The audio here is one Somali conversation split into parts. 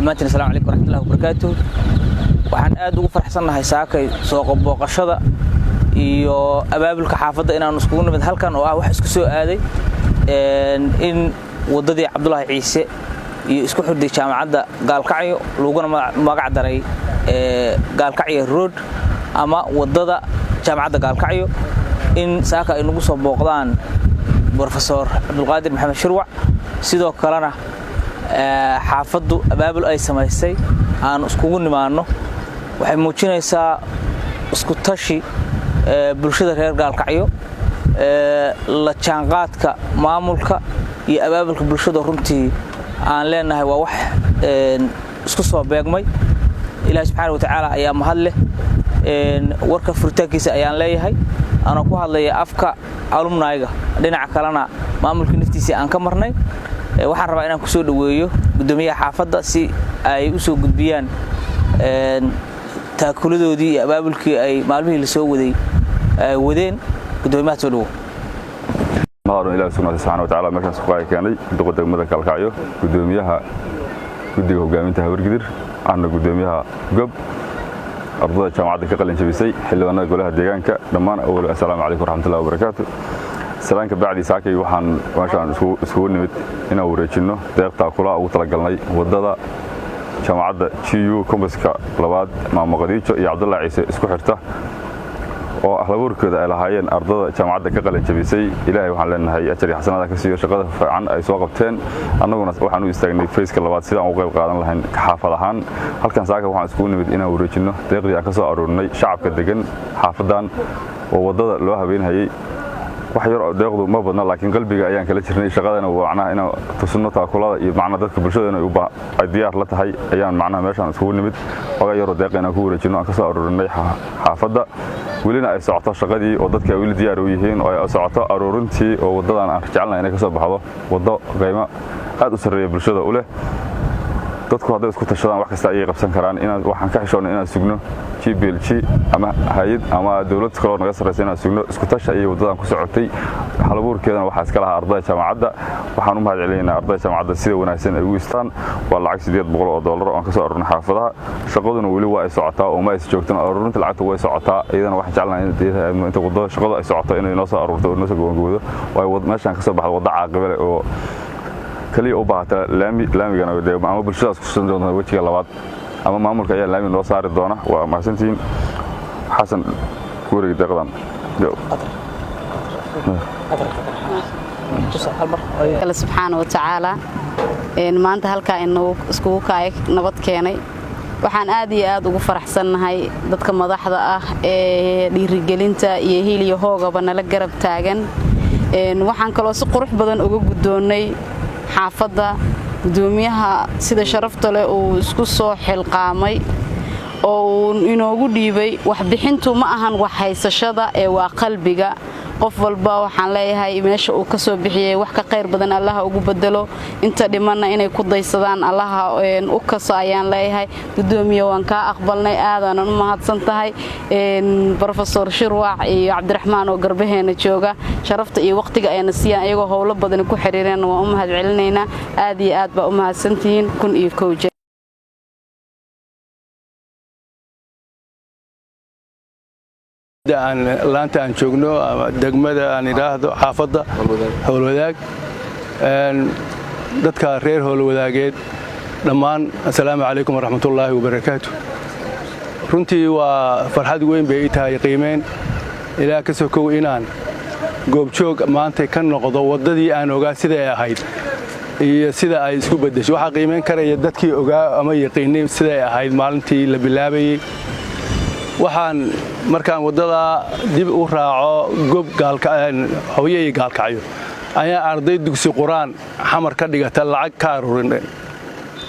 dhammaantiin assalaamu calaykum waraxmatullaahi wabarakaatuh. waxaan aad ugu faraxsanahay saakay soo booqashada iyo abaabulka xaafadda inaan iskugu nimid halkan oo ah wax isku soo aaday in wadadii Cabdullaahi Ciise iyo isku xirday jaamacadda Gaalkacyo laguna magac daray Gaalkacyo Road ama wadada jaamacadda Gaalkacyo in saaka ay nagu soo booqdaan Professor Cabdulqaadir Maxamed Shirwac sidoo kalena xaafaddu abaabul ay samaysay aan iskugu nimaano waxay muujinaysaa isku tashi bulshada reer Gaalkacyo la jaanqaadka maamulka iyo abaabulka bulshada runtii aan leenahay waa wax isku soo beegmay Ilaahay subxaanahu wa ta'aala ayaa mahad leh warka furitaankiisa ayaan leeyahay ana ku hadlaya afka alumnayga dhinaca kalena maamulka naftiisa aan ka marnay waxaan rabaa inaan ku soo dhaweeyo gudoomiyaha xaafadda si ay u soo gudbiyaan taakuladoodii iyo abaabulkii ay maalmihii la soo wadeen gudoomiyaha soo dhawo maaro Ilaahay subhanahu wa ta'ala markaas ku keenay degmada Gaalkacyo gudoomiyaha guddiga hogaaminta Habargidir ana gudoomiyaha gob ardayda jaamacadda ka qalin jabisay xillibaanada golaha deegaanka dhammaan awal assalaamu calaykum waraxmatullaahi wabarakaatuh salaanka bacdi saakay waxaan iskugu nimid inaan wareejino deeqta kula ugu talagalnay wadada jaamacadda GU Kombaska labaad Maamo Qadiijo iyo Cabdullaahi Ciise isku xirta oo ahlabuurkooda ay lahaayeen ardayda jaamacadda ka qalin jabisay Ilaahay waxaan leenahay ajar iyo xasanaad ka siiyo shaqada fiican ay soo qabteen annaguna waxaan u istaagnay fayska labaad sidaan uga qayb qaadan lahayn xaafad ahaan halkan saaka waxaan iskugu nimid inaan wareejino deeqdii aan ka soo aruurnay shacabka degan xaafadan oo wadada loo habeenayay wax yar oo deeqdu ma badna laakiin qalbiga ayaan kala jirnay shaqadana waa macnaha inaan tusno taakulada iyo macnaha dadka bulshada ay diyaar la tahay ayaan macnaha meeshaan iskugu nimid waxa yar oo deeq inaan ku wareejino aan ka soo aruurnay xaafadda welina ay socoto shaqadii oo dadka weli diyaar u yihiin oo ay socoto aruurintii oo wadadan aan jecelnahay inay ka soo baxdo wado qiimo aad u sareeya bulshada u leh dadku hadday isku tashadaan wax kasta ay qabsan karaan waxaan ka xishoonay inaan sugno GBLG ama hay'ad ama dawlad kale naga sareysa inaan sugno isku tashi ay wadadan ku socotay halabuurkeedana waxa iska lahaa ardayda jaamacadda waxaan u mahadcelinaynaa ardayda jaamacadda sida wanaagsan ay ugu istaan waa lacag $800 oo aan ka soo aruurnay xaafadaha shaqaduna weli waa ay socotaa oo ma ay joogtaan aruurinta lacagta way socotaa iyadana waxaan jeclahay inta wadada shaqada ay socoto inay noo soo aruurto oo noo soo gowgowdo way meeshaan ka soo baxdo wada caaqib leh oo kaliya u baahata laamigana ama bulshadaas ku soo doonta wajiga labaad ama maamulka ayaa laami noo saari doona waa mahadsantiin xasan guuriga deeqdan Allah subhanahu wa ta'ala maanta halka inuu iskugu kaay nabad keenay waxaan aad iyo aad ugu faraxsanahay dadka madaxda ah ee dhiirigelinta iyo hiliyo hoogaba nala garab taagan waxaan kaloo si qurux badan uga gudoonay xaafadda gudoomiyaha sida sharafta leh oo isku soo xilqaamay oo inoogu dhiibay wax bixintu ma ahan wax haysashada ee waa qalbiga qof walba waxaan leeyahay meesha uu ka soo bixiyay wax ka qayr badan Allah ugu bedelo inta dhimanna inay ku daysadaan Allah u kaso ayaan leeyahay gudoomiye waan ka aqbalnay aadana u mahadsan tahay Professor Shirwac iyo Cabdiraxmaan oo garbaheena jooga sharafta iyo waqtiga ayna siiyaan ayagoo howlo badan ku xiriireen waan u mahadcelinaynaa aad iyo aad baa u mahadsantihiin kun iyo koow laanta aan joogno degmada aan iraahdo xaafadda howlwadaag dadka reer howlwadaageed dhammaan assalaamu calaykum waraxmatullaahi wabarakaatuh runtii waa farxad weyn bay tahay qiimeen ilaa ka soo kow inaan goobjoog maanta ka noqdo wadadii aan ogaa sida ay ahayd iyo sida ay isku bedesho waxa qiimeen karaya dadkii ogaa ama yaqiinay sida ay ahayd maalintii la bilaabayay waxaan markaan wadada dib u raaco gob hooyay Gaalkacyo ayaa arday dugsi quraan xamar ka dhigata lacag ka aruurin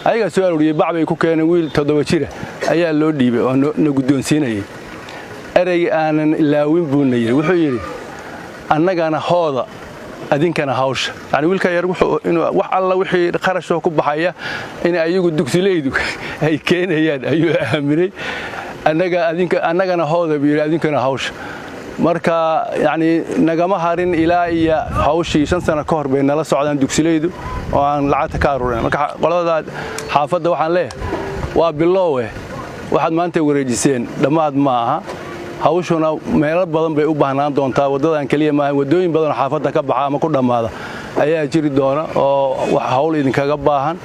ayaga soo aruuriyay bacbay ku keenay wiil 7 jir ayaa loo dhiibay oo na gudoonsiinayay erey aanan ilaawin buunayay wuxuu yiri annagana hooda adinkana hawsha yani wiilka yar wuxuu inuu wax alla wixii qarash ku baxaya in ayagu dugsileedu ay keenayaan ayuu aaminay annagana hooda biir adinkana hawsha marka yani nagama harin ilaa iyo hawshii 5 sano ka hor bay nala socdaan dugsilaydu oo aan lacagta ka aruurin marka qolada xaafadda waxaan leeyahay waa bilowwe waxaad maanta wareejiseen dhammaad ma aha hawshuna meelo badan bay u baahnaan doontaa wadadan kaliya ma wadooyin badan oo xaafadda ka baxa ama ku dhamaada ayaa jiri doona oo wax hawl idinkaga baahan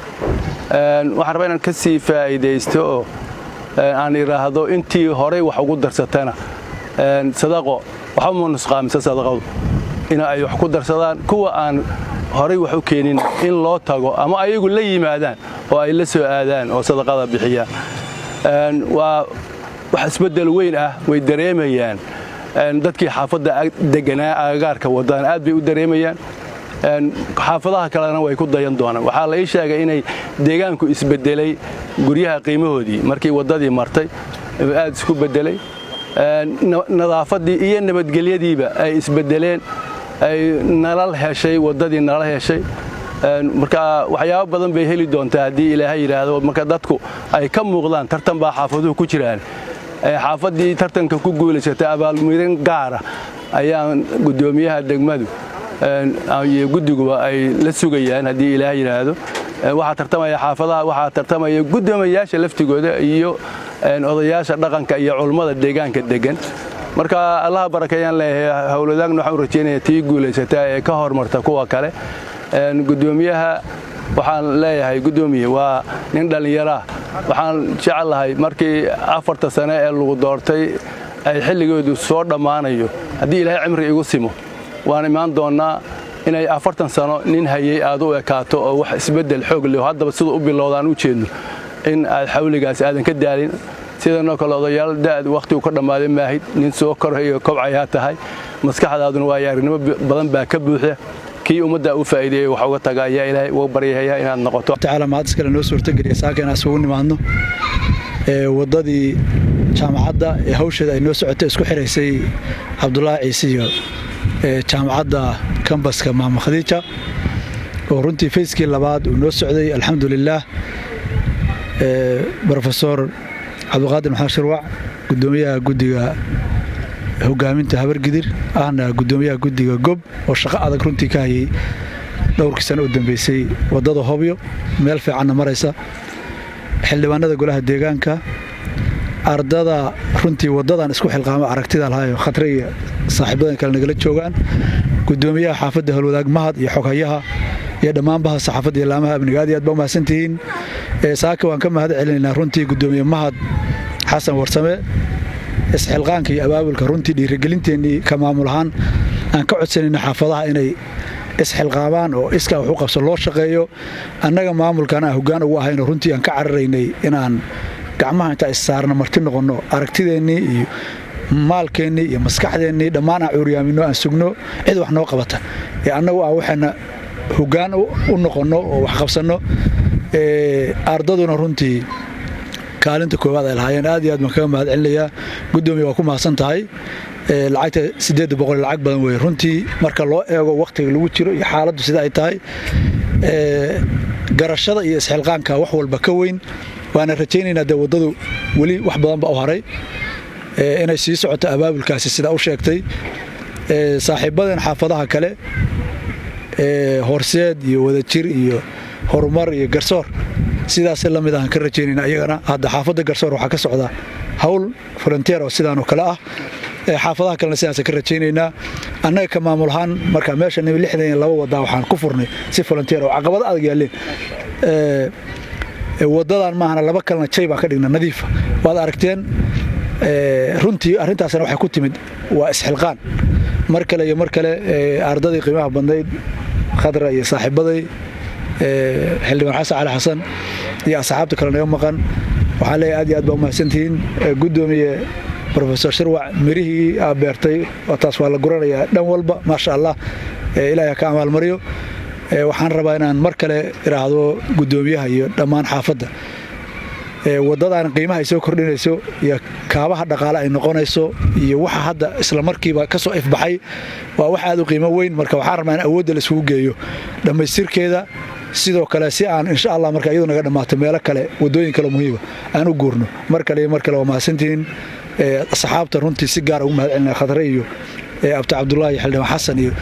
waxaan rabaa inaan ka sii faa'iideysto oo aan iraahdo intii hore wax ugu darsatana sadaqo waxa ma nusqaamisa sadaqadu in ay wax ku darsadaan kuwa aan hore wax u keenin in loo tago ama ayagu la yimaadaan oo ay la soo aadaan oo sadaqada bixiyaan waa wax isbedel weyn ah way dareemayaan dadkii xaafadda deganaa agagaarka wadaan aad bay u dareemayaan xaafadaha kalena way ku dayan doonaan waxaa la ii sheegay inay deegaanku isbedelay guryaha qiimahoodii markii wadadii martay aad isku bedelay nadaafadii iyo nabadgelyadiiba ay isbedeleen ay nalal heshay wadadii nalal heshay marka waxyaabo badan bay heli doontaa haddii ilaahay yiraahdo marka dadku ay ka muuqdaan tartan baa xaafaduhu ku jiraan xaafadii tartanka ku guuleysatay abaalmarin gaar ah ayaan gudoomiyaha degmadu iyo gudiguba ay la sugayaan haddii ilaahay yiraahdo waxa tartamaya xaafadaha waxa tartamaya gudoomiyaasha laftigooda iyo odayaasha dhaqanka iyo culimada deegaanka degan marka Allah barakeeyaan leeyahay hawladaagna waxaan rajeynayaa tii guuleysatay ee ka hormarta kuwa kale gudoomiyaha waxaan leeyahay gudoomiye waa nin dhalinyaro ah waxaan jecelahay markii 4 sano ee lagu doortay ay xilligoodu soo dhamaanayo haddii ilaahay cimri igu simo waan imaan doonaa inay 40 sano nin hayay aad u ekaato oo wax isbedel xoog leh haddaba sida u bilowdaan u jeedno in ay xawligaas aadan ka daalin sidoo kale odayaal daad waqti uu ka dhamaaday maahid nin soo korayo kobcaya tahay maskaxdaaduna waa yaarinimo badan baa ka buuxda kii umada u faa'iideeyay waxa uga tagaya ilaahay uu baryayaa inaad noqoto taala maad iskala noo suurta geliya saakana soo nimaadno wadadii jaamacadda ee hawsheeda ay noo socotay isku xiraysay Cabdullaahi Ciise iyo jaamacadda kambaska Maama Khadiija oo runtii fayskii labaad uu noo socday alxamdulillah professor Cabdiqaadir Maxamed Shirwac gudoomiyaha gudiga hogaaminta Habargidir ahna gudoomiyaha gudiga Gob oo shaqo adag runtii ka hayay dhowrkii sano u dambeysay wadada Hobyo meel fiican maraysa xildhibaanada golaha deegaanka ardada runtii wadadan isku xilqaamo aragtida lahayo khatriga saaxiibadan kale nagala joogan gudoomiyaha xaafadda Halwadaag Mahad iyo xogayaha iyo dhamaanba saxaafadda iyo laamaha amniga aad ba mahadsantihiin saaka waan ka mahad celinaynaa runtii gudoomiye Mahad Xasan Warsame isxilqaanka iyo abaabulka runtii dhiirigelinteennii ka maamul ahaan aan ka codsanayna xaafadaha inay isxilqaamaan oo iska wax u qabso loo shaqeeyo annaga maamulkana hoggaan ugu ahayno runtii aan ka cararaynay inaan gacmaha inta issaarna marti noqono aragtideennii iyo maalkeennii iyo maskaxdeennii dhammaan aan cuuryaamino aan sugno cid wax noo qabata annagu waxaana hoggaan u noqono oo wax qabsano ardaduna runtii kaalinta koowaad ay lahaayeen aad iyo aad baan kaga mahad celinayaa gudoomiye waa ku mahadsan tahay lacagta 800 lacag badan weey runtii marka loo eego waqtiga lagu jiro iyo xaaladdu sida ay tahay garashada iyo isxilqaanka wax walba ka weyn waana rajaynaynaa wadadu wali wax badan ba u haray inay sii socoto abaabulkaasi sida u sheegtay saaxiibadan xaafadaha kale horseed iyo wadajir iyo horumar iyo garsoor sidaas la mid ah ka rajaynayna ayagana hadda xaafadda garsoor waxa ka socda hawl volunteer oo sidaan oo kale ah xaafadaha kalena sidaas ka rajaynayna annaga ka maamul ahaan marka meesha 62 wada waxaan ku furnay si volunteer oo caqabad adag yaaleen wadadan maahana laba kalena jay baa ka dhigna nadiif waad aragteen runtii arintaasna waxay ku timid waa isxilqaan mar kale iyo mar kale ardadii qiimaha bandeed khadra iyo saaxiibaday xildhibaan Xasan Cali Xasan iyo asxaabta kale naga maqan waxa la aad iyo aad ba mahadsantihiin gudoomiye professor Shirwac mirihii beertay taas waa la guranayaa dhan walba ma sha Allah ilaahay ka amal mariyo waxaan rabaa inaan mar kale iraahdo gudoomiyaha iyo dhammaan xaafadda wadadan qiimaha ay soo kordhinayso iyo kaabaha dhaqaale ay noqonayso iyo waxa hadda isla markiiba ka soo ifbaxay waa wax aad u qiimo weyn marka waxaan rabaa in awood la isugu geeyo dhamaystirkeeda sidoo kale si aan insha Allah marka iyadoo naga dhamaato meelo kale wadooyin kale muhiim ah aan u guurno mar kale waa mahadsantihiin asxaabta runtii si gaar ugu mahadcelinaya khadre iyo abta cabdullaahi xildhibaan xasan iyo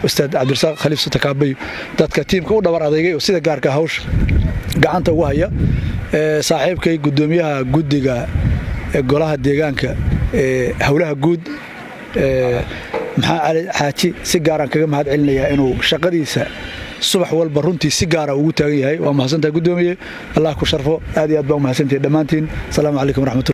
ustaad cabdirasaaq khaliif sutakaabayo dadka tiimka u dhabar adeegay oo sida gaarka hawsha gacanta ugu haya saaxiibkay gudoomiyaha guddiga golaha deegaanka howlaha guud maxaa cali xaaji si gaaraan kaga mahadcelinayaa inuu shaqadiisa subax walba runtii si gaara ugu taagan yahay waa mahadsantahay gudoomiye allah ku sharfo aad iyo aad baa u mahadsantahay dhammaantiin asalaamu calaykum waraxmatullahi